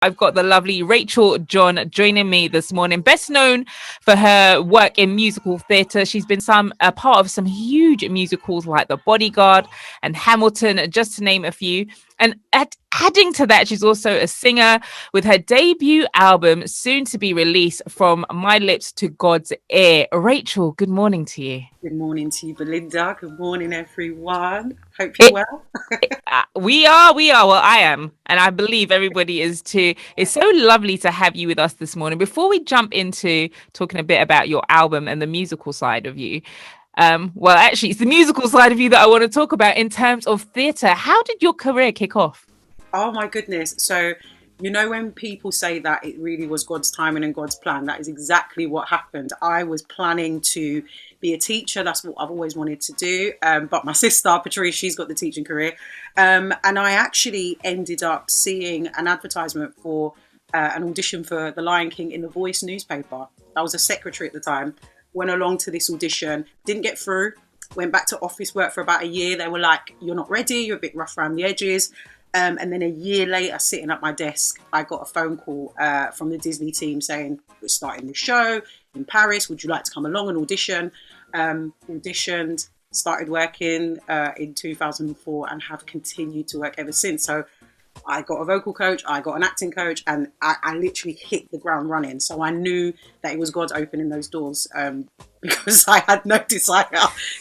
I've got the lovely Rachel John joining me this morning, best known for her work in musical theatre. She's been a part of some huge musicals like The Bodyguard and Hamilton, just to name a few. And adding to that, she's also a singer with her debut album soon to be released, From My Lips to God's Ear. Rachel, good morning to you. Good morning to you, Belinda. Good morning, everyone. Hope you're It, well. we are. Well, I am, and I believe everybody is too. It's so lovely to have you with us this morning. Before we jump into talking a bit about your album and the musical side of you, well, actually, it's the musical side of you that I want to talk about in terms of theatre. How did your career kick off? Oh my goodness. So, when people say that it really was God's timing and God's plan, that is exactly what happened. I was planning to be a teacher. That's what I've always wanted to do. But my sister, Patrice, she's got the teaching career. And I actually ended up seeing an advertisement for an audition for The Lion King in the Voice newspaper. I was a secretary at the time. Went along to this audition, didn't get through. Went back to office work for about a year. They were like, "You're not ready. You're a bit rough around the edges." And then a year later, sitting at my desk, I got a phone call from the Disney team saying, "We're starting the show in Paris. Would you like to come along and audition?" Auditioned, started working in 2004 and have continued to work ever since. So I got a vocal coach, I got an acting coach, and I literally hit the ground running. So I knew that it was God opening those doors because I had no desire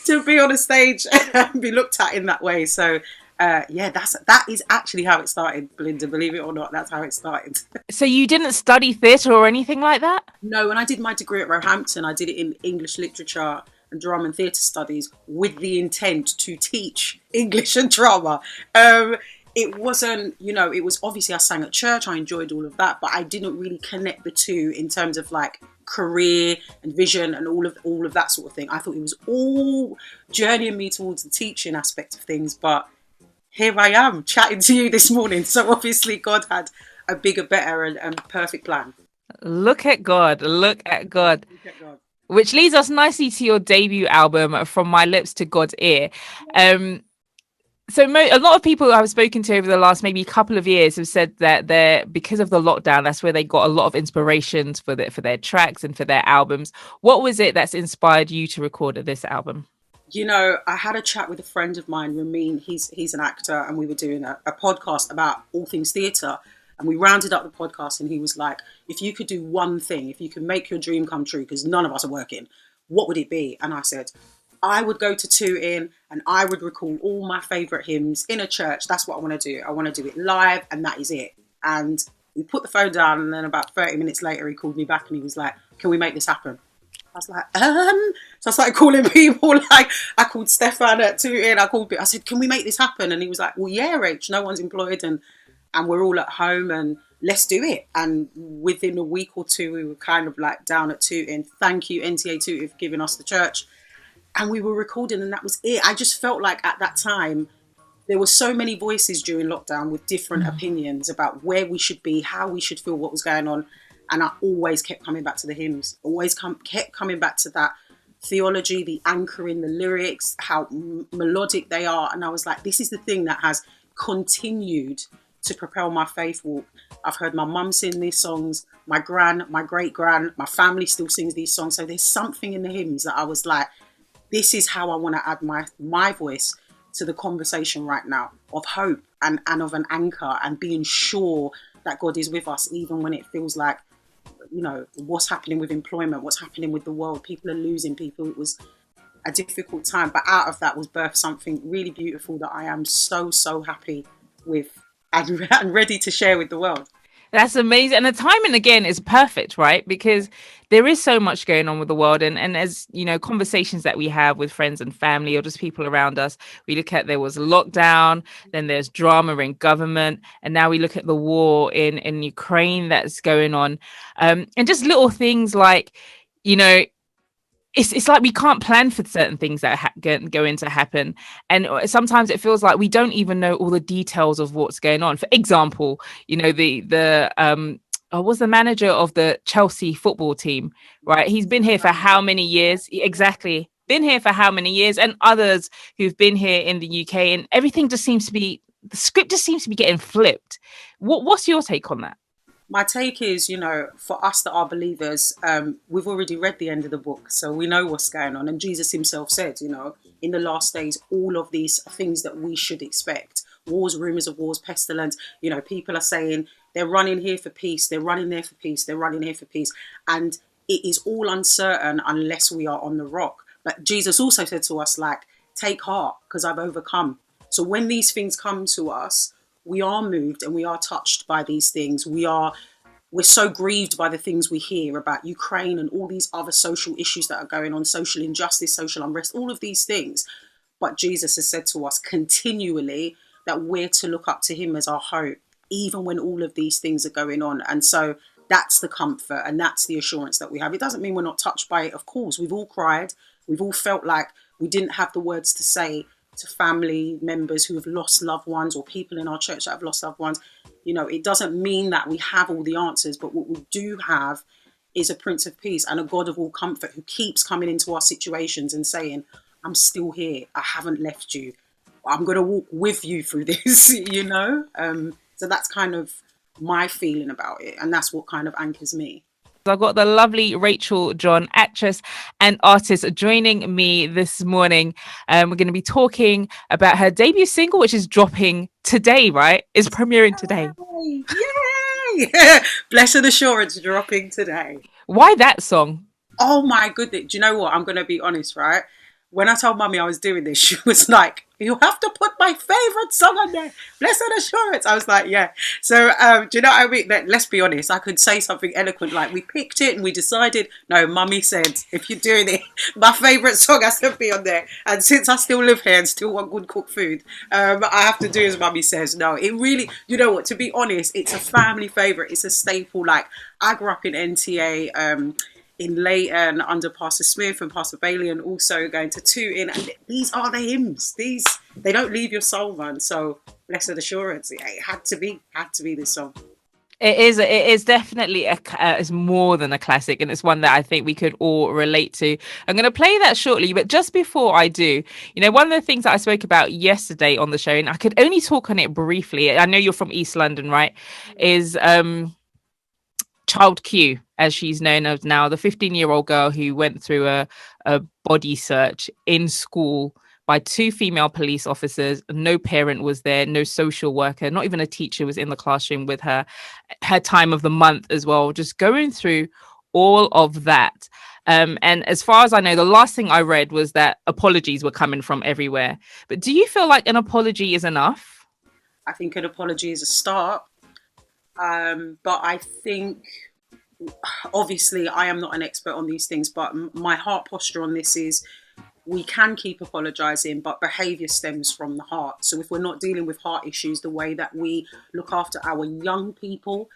to be on a stage and be looked at in that way. So that is actually how it started, Belinda. Believe it or not, that's how it started. So you didn't study theatre or anything like that? No, when I did my degree at Roehampton, I did it in English literature and drama and theatre studies with the intent to teach English and drama. It wasn't, it was obviously I sang at church, I enjoyed all of that, but I didn't really connect the two in terms of like career and vision and all of that sort of thing. I thought it was all journeying me towards the teaching aspect of things, but here I am chatting to you this morning. So obviously God had a bigger, better and perfect plan. Look at God. Look at God. Look at God. Which leads us nicely to your debut album, From My Lips to God's Ear. A lot of people I've spoken to over the last maybe couple of years have said that because of the lockdown, that's where they got a lot of inspirations for their tracks and for their albums. What was it that's inspired you to record this album? I had a chat with a friend of mine, Ramin. He's an actor, and we were doing a podcast about all things theatre. And we rounded up the podcast, and he was like, "If you could do one thing, if you could make your dream come true, because none of us are working, what would it be?" And I said, I would go to Tooting and I would recall all my favourite hymns in a church. That's what I want to do. I want to do it live, and that is it. And we put the phone down, and then about 30 minutes later, he called me back and he was like, "Can we make this happen?" I was like, So I started calling people. Like, I called Stefan at Tooting. I said, "Can we make this happen?" And he was like, "Well, yeah, Rach, no one's employed and we're all at home and let's do it." And within a week or two, we were kind of like down at Tooting. Thank you, NTA Tooting, for giving us the church. And we were recording, and that was it. I just felt like at that time, there were so many voices during lockdown with different opinions about where we should be, how we should feel, what was going on. And I always kept coming back to the hymns, kept coming back to that theology, the anchoring, the lyrics, how melodic they are. And I was like, this is the thing that has continued to propel my faith walk. I've heard my mum sing these songs, my gran, my great gran, my family still sings these songs. So there's something in the hymns that I was like, this is how I want to add my voice to the conversation right now of hope and of an anchor and being sure that God is with us, even when it feels like, what's happening with employment, what's happening with the world. People are losing people. It was a difficult time, but out of that was birthed something really beautiful that I am so, so happy with and ready to share with the world. That's amazing. And the timing again is perfect, right? Because there is so much going on with the world. And as conversations that we have with friends and family or just people around us, we look at there was a lockdown, then there's drama in government, and now we look at the war in Ukraine that's going on. And just little things like, it's like we can't plan for certain things that going to happen, and sometimes it feels like we don't even know all the details of what's going on. For example, I was the manager of the Chelsea football team, right? He's been here for how many years? Exactly, been here for how many years? And others who've been here in the UK, and everything just seems to be the script just seems to be getting flipped. What's your take on that? My take is, for us that are believers, we've already read the end of the book, so we know what's going on. And Jesus himself said, in the last days, all of these things that we should expect: wars, rumors of wars, pestilence. People are saying they're running here for peace, they're running there for peace, they're running here for peace. And it is all uncertain unless we are on the rock. But Jesus also said to us, like, take heart, because I've overcome. So when these things come to us, we are moved and we are touched by these things. We're so grieved by the things we hear about Ukraine and all these other social issues that are going on, social injustice, social unrest, all of these things. But Jesus has said to us continually that we're to look up to him as our hope, even when all of these things are going on. And so that's the comfort and that's the assurance that we have. It doesn't mean we're not touched by it. Of course, we've all cried. We've all felt like we didn't have the words to say to family members who have lost loved ones, or people in our church that have lost loved ones. It doesn't mean that we have all the answers, but what we do have is a Prince of Peace and a God of all comfort who keeps coming into our situations and saying, I'm still here. I haven't left you. I'm going to walk with you through this. So that's kind of my feeling about it. And that's what kind of anchors me. I've got the lovely Rachel John, actress and artist, joining me this morning. We're going to be talking about her debut single, which is dropping today, right? It's premiering today. Yay! Blessed Assurance dropping today. Why that song? Oh my goodness. Do you know what? I'm going to be honest, right? When I told Mummy I was doing this, she was like, you have to put my favourite song on there, Blessed Assurance. I was like, yeah. So, do you know what I mean? Let's be honest. I could say something eloquent like, we picked it and we decided. No, Mummy said, if you're doing it, my favourite song has to be on there. And since I still live here and still want good cooked food, I have to do as Mummy says. No, it really, you know what, to be honest, it's a family favourite. It's a staple. Like, I grew up in NTA, in Leighton under Pastor Smith and Pastor Bailey, and also going to Tooting, and these are the hymns. They don't leave your soul, man. So Blessed Assurance, it had to be this song. It is definitely it's more than a classic, and it's one that I think we could all relate to. I'm going to play that shortly, but just before I do, one of the things that I spoke about yesterday on the show, and I could only talk on it briefly. I know you're from East London, right? Is Child Q, as she's known as now, the 15-year-old girl who went through a body search in school by two female police officers. No parent was there, no social worker, not even a teacher was in the classroom with her. Her time of the month as well, just going through all of that. And as far as I know, the last thing I read was that apologies were coming from everywhere. But do you feel like an apology is enough? I think an apology is a start. But I think, obviously, I am not an expert on these things, but my heart posture on this is we can keep apologising, but behaviour stems from the heart. So if we're not dealing with heart issues the way that we look after our young people,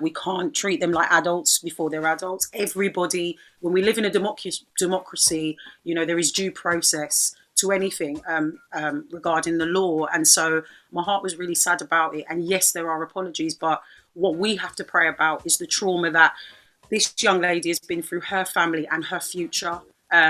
we can't treat them like adults before they're adults. Everybody, when we live in a democracy, there is due process to anything regarding the law. And so my heart was really sad about it. And yes, there are apologies, but what we have to pray about is the trauma that this young lady has been through, her family and her future,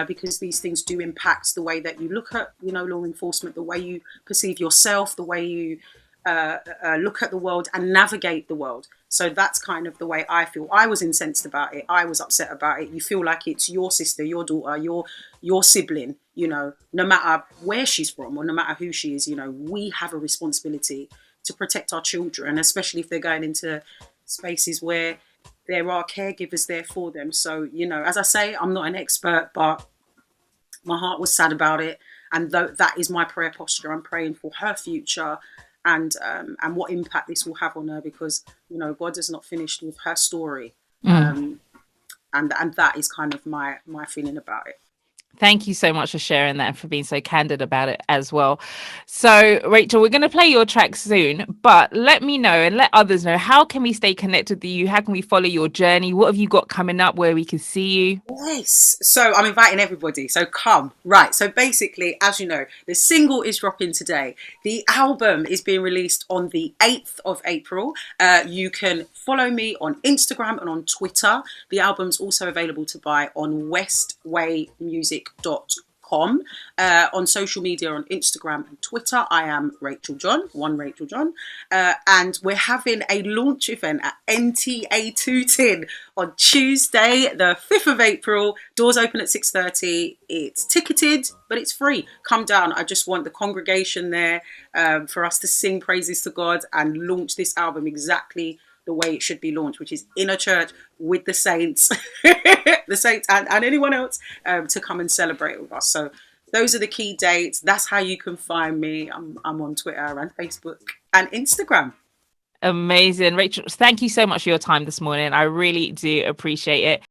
because these things do impact the way that you look at, law enforcement, the way you perceive yourself, the way you look at the world and navigate the world. So that's kind of the way I feel. I was incensed about it. I was upset about it. You feel like it's your sister, your daughter, your sibling, no matter where she's from or no matter who she is, we have a responsibility to protect our children, especially if they're going into spaces where there are caregivers there for them. So, as I say, I'm not an expert, but my heart was sad about it. And that is my prayer posture. I'm praying for her future and what impact this will have on her, because, God is not finished with her story. And that is kind of my feeling about it. Thank you so much for sharing that and for being so candid about it as well. So, Rachel, we're going to play your track soon, but let me know and let others know, how can we stay connected with you? How can we follow your journey? What have you got coming up where we can see you? Yes. So I'm inviting everybody. So come. Right. So basically, as you know, the single is dropping today. The album is being released on the 8th of April. You can follow me on Instagram and on Twitter. The album's also available to buy on westwaymusic.com. racheljohn.com. On social media, on Instagram and Twitter, I am Rachel John, one Rachel John. And we're having a launch event at NTA Tooting on Tuesday, the 5th of April. Doors open at 6:30. It's ticketed, but it's free. Come down. I just want the congregation there for us to sing praises to God and launch this album exactly the way it should be launched, which is in a church with the saints, the saints and anyone else to come and celebrate with us. So those are the key dates. That's how you can find me. I'm on Twitter and Facebook and Instagram. Amazing. Rachel, thank you so much for your time this morning. I really do appreciate it.